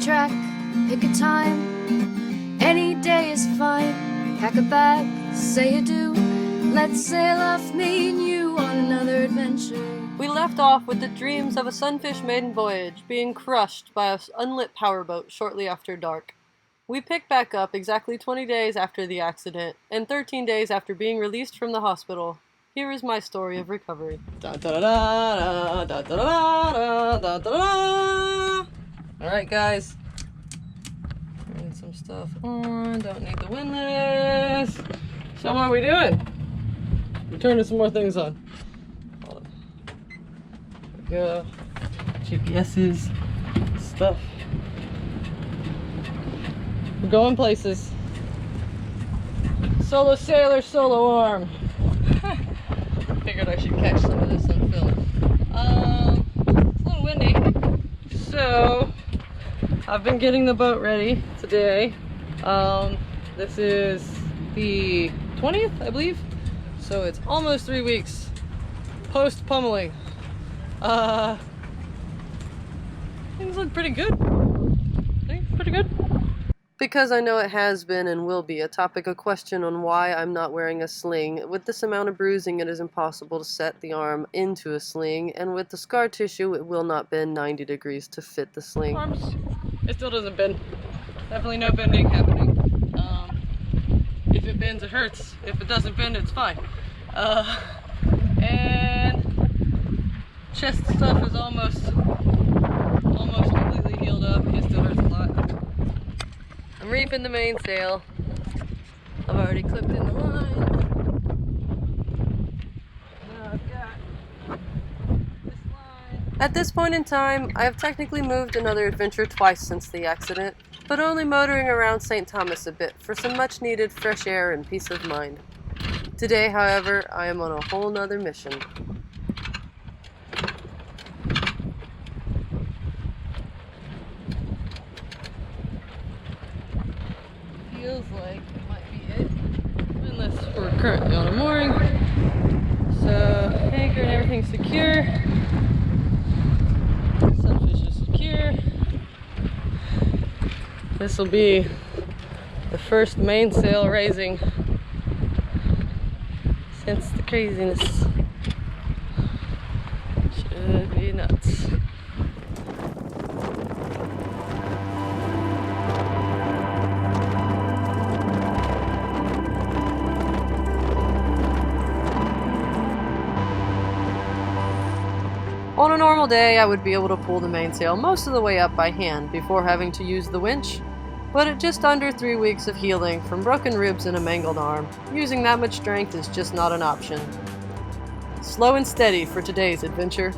track, pick a time, any day is fine. Pack a bag, say adieu, let's sail off, me and you, on another adventure. We left off with the dreams of a sunfish maiden voyage being crushed by an unlit powerboat shortly after dark. We picked back up exactly 20 days after the accident, and 13 days after being released from the hospital. Here is my story of recovery. Alright guys, turning some stuff on, don't need the windlass. So what are we doing? We're turning some more things on. Hold on. There we go. GPS's stuff. We're going places. Solo sailor, solo arm. Figured I should catch some of this on film. It's a little windy, so I've been getting the boat ready today. This is the 20th, I believe. So it's almost 3 weeks post pummeling. Things look pretty good. I think pretty good. Because I know it has been and will be a topic of question on why I'm not wearing a sling. With this amount of bruising, it is impossible to set the arm into a sling, and with the scar tissue, it will not bend 90 degrees to fit the sling. Arms, it still doesn't bend. Definitely no bending happening. If it bends, it hurts. If it doesn't bend, it's fine. And chest stuff is almost completely healed up. It still hurts a lot. I'm reefing the mainsail. I've already clipped in the line. Now I've got this line. At this point in time, I have technically moved another adventure twice since the accident, but only motoring around St. Thomas a bit for some much needed fresh air and peace of mind. Today, however, I am on a whole nother mission. Feels like it might be it, unless we're currently on a mooring. So, anchor and everything's secure. Sunfish is secure. This will be the first mainsail raising since the craziness. Should be nuts. On a normal day, I would be able to pull the mainsail most of the way up by hand before having to use the winch, but at just under 3 weeks of healing from broken ribs and a mangled arm, using that much strength is just not an option. Slow and steady for today's adventure.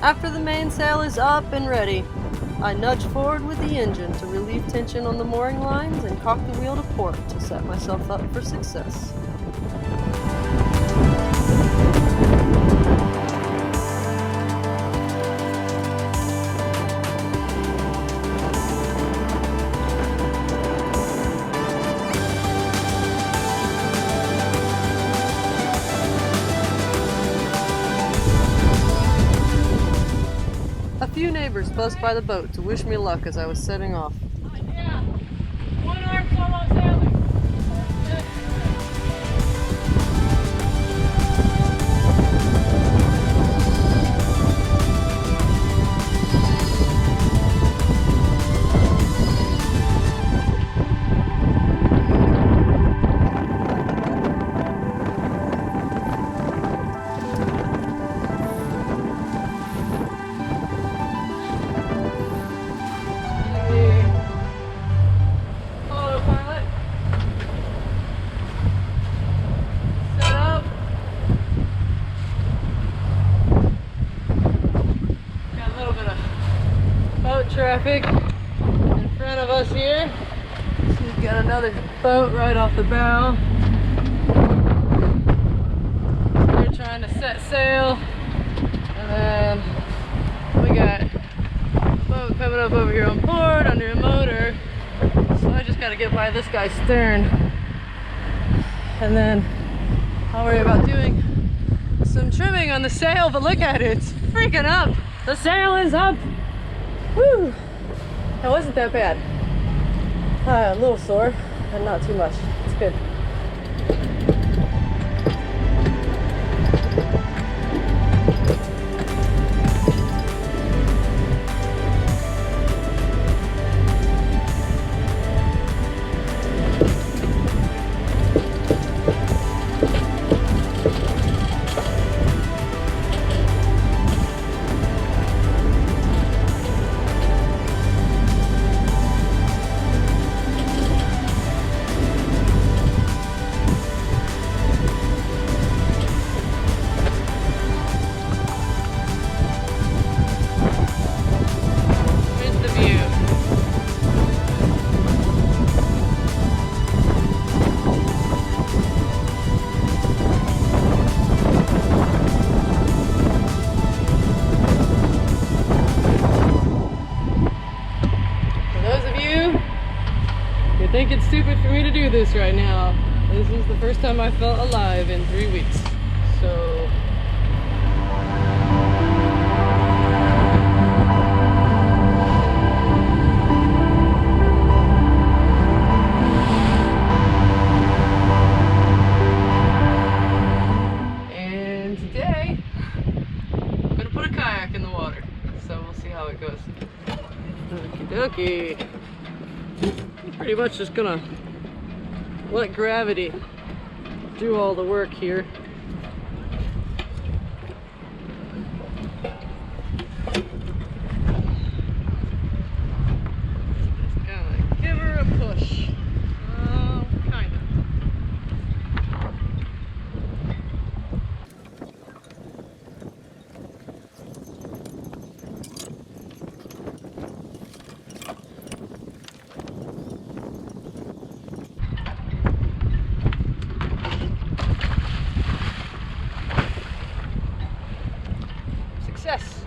After the mainsail is up and ready, I nudge forward with the engine to relieve tension on the mooring lines and cock the wheel to port to set myself up for success. A few neighbors buzzed by the boat to wish me luck as I was setting off. Yeah, one arm solo sailing. traffic in front of us here. Some Got another boat right off the bow. They're trying to set sail. And then we got a boat coming up over here on board under a motor. So I just gotta get by this guy's stern. And then I'll worry about doing some trimming on the sail, but look at it, it's freaking up. The sail is up. Woo! That wasn't that bad. A little sore, but not too much. It's good. I think it's stupid for me to do this right now. This is the first time I felt alive in 3 weeks. So and today I'm gonna put a kayak in the water. So we'll see how it goes. Okie dokie. Pretty much just gonna let gravity do all the work here. Just gonna give her a push. Kind of. Success.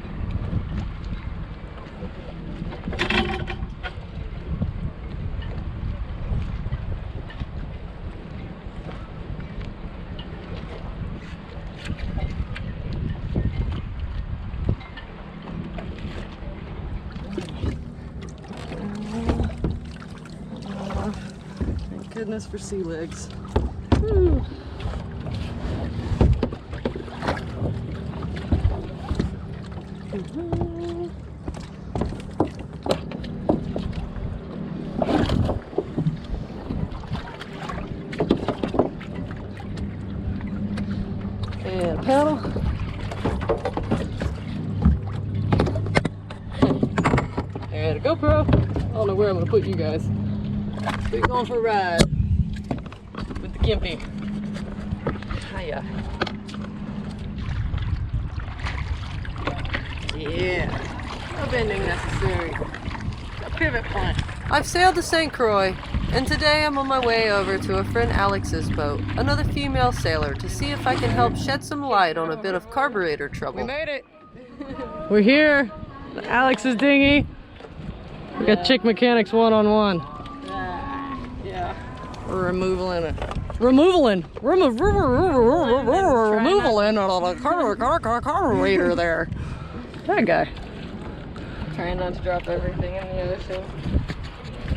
Thank goodness for sea legs. Whew. And paddle. And a GoPro. I don't know where I'm gonna put you guys. We're going for a ride with the Gimpy. Hiya. Yeah. No bending necessary. A pivot point. I've sailed to St. Croix, and today I'm on my way over to a friend Alex's boat, another female sailor, to see if I can help shed some light on a bit of carburetor trouble. We made it! We're here! Alex's dinghy. We got Chick Mechanics one-on-one. Yeah. We're removaling it. Removaling on a carburetor there. That guy. Trying not to drop everything in the ocean.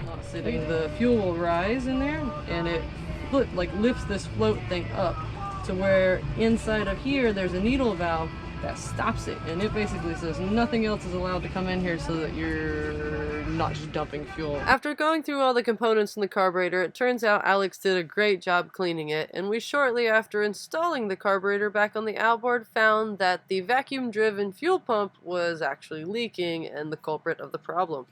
Not sitting. The fuel will rise in there, and it lifts this float thing up to where inside of here there's a needle valve that stops it, and it basically says nothing else is allowed to come in here so that you're not just dumping fuel. After going through all the components in the carburetor, it turns out Alex did a great job cleaning it, and we shortly after installing the carburetor back on the outboard found that the vacuum-driven fuel pump was actually leaking and the culprit of the problem.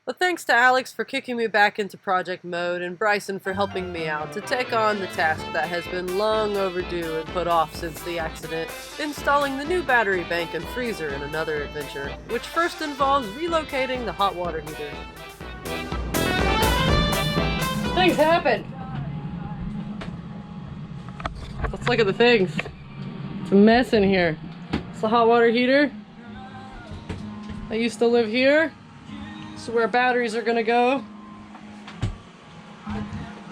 But thanks to Alex for kicking me back into project mode, and Bryson for helping me out to take on the task that has been long overdue and put off since the accident, installing the new battery bank and freezer in another adventure, which first involves relocating the hot water heater. Things happen. Let's look at the things. It's a mess in here. It's the hot water heater. I used to live here. This is where batteries are gonna go.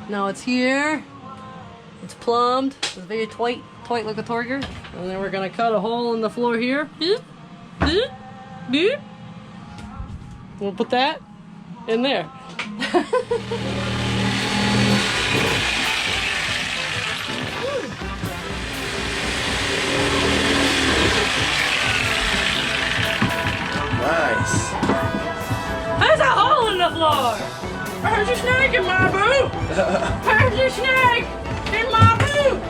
Now it's here. It's plumbed. It's very tight like a tiger. And then we're gonna cut a hole in the floor here. We'll put that in there. Nice. There's a hole in the floor! There's a snake in my boot! There's a snake in my boot!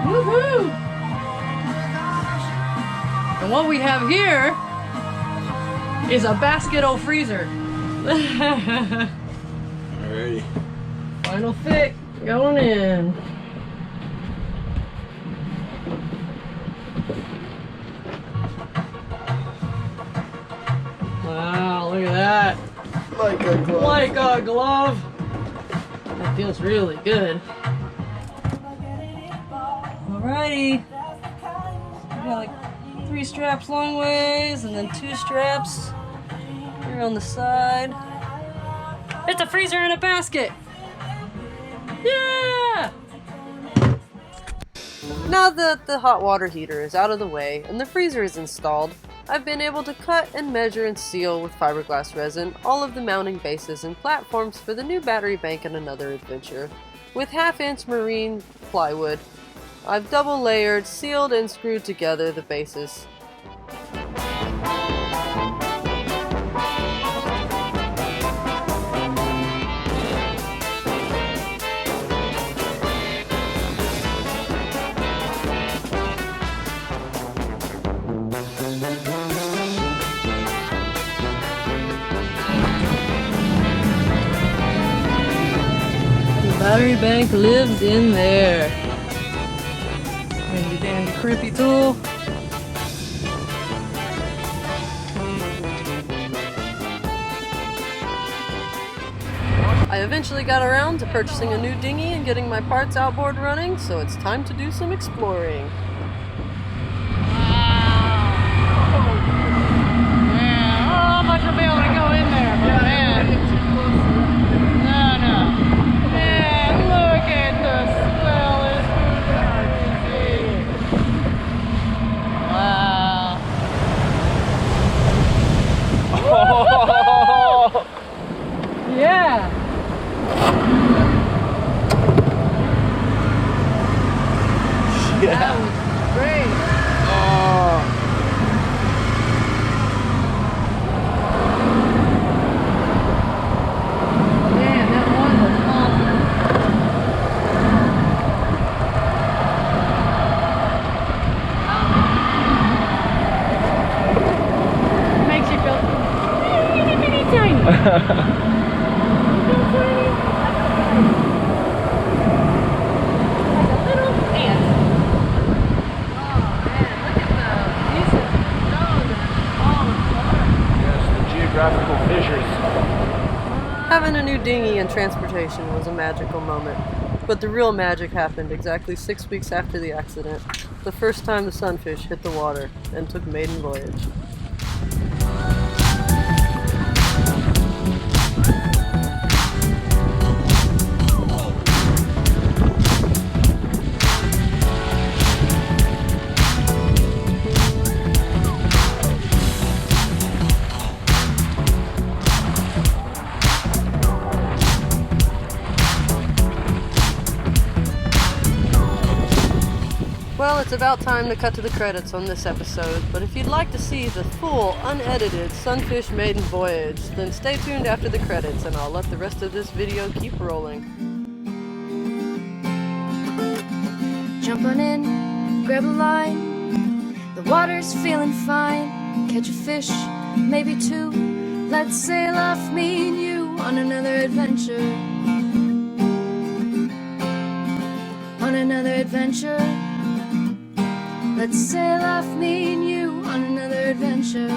Woohoo! And what we have here is a basket-o freezer. Alrighty. Final fit going in. Wow, look at that. Like a glove. Like a glove. That feels really good. Alrighty. We got like 3 straps long ways and then 2 straps here on the side. It's a freezer in a basket. Yeah! Now that the hot water heater is out of the way and the freezer is installed, I've been able to cut and measure and seal with fiberglass resin all of the mounting bases and platforms for the new battery bank and another adventure. With 1/2-inch marine plywood, I've double layered, sealed, and screwed together the bases. Battery bank lives in there. And your dandy crimpy tool. I eventually got around to purchasing a new dinghy and getting my parts outboard running, so it's time to do some exploring. How much will be able to go in there, but man. No. Man, look at the swell this Wow. Yeah. That was great. Man, that one was awesome. Makes you feel teeny tiny. Geographical fissures. Having a new dinghy and transportation was a magical moment. But the real magic happened exactly 6 weeks after the accident, the first time the sunfish hit the water and took maiden voyage. Well, it's about time to cut to the credits on this episode, but if you'd like to see the full, unedited Sunfish Maiden Voyage, then stay tuned after the credits and I'll let the rest of this video keep rolling. Jump on in, grab a line. The water's feeling fine. Catch a fish, maybe 2. Let's sail off, me and you, on another adventure. On another adventure. Let's sail off, me and you, on another adventure.